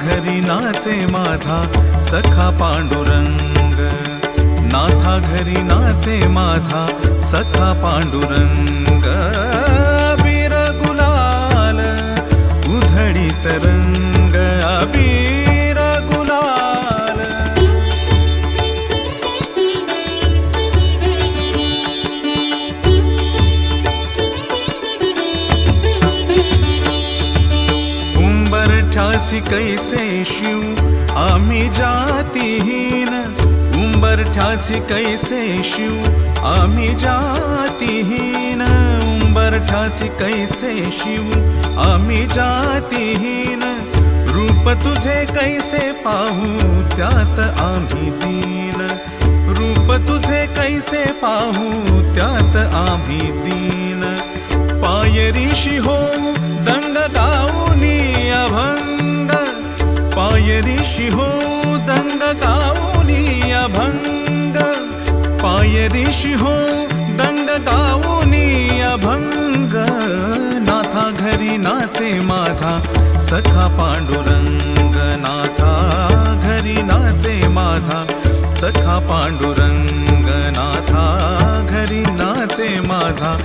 घरी नाचे माझा सखा पांडुरंग, नाथा घरी नाचे माझा सखा पांडुरंग. अबीर गुलाल उधळीत रंग, अबीर गुलाल. उंबरठ्यासी कैसे शिव आम्ही जातीहीन, उंबरठ्यासी कैसे शिव आम्ही जातीहीन, उंबरठ्यासी कैसे शिव आम्ही जातीहीन. रूप तुझे कैसे पाहू त्यात आम्ही दीन, रूप तुझे कैसे पाहू त्यात आम्ही दीन. पायरीशी होऊ दंग गाऊनी अभंग, पायरीशी होऊ दंग गाऊनी अभंग, पायरीशी होऊ दंग गाऊनी अभंग. नाथा घरी नाचे माझा सखा पांडुरंग, नाथा घरी नाचे माझा सखा पांडुरंग, नाथा घरी नाचे माझा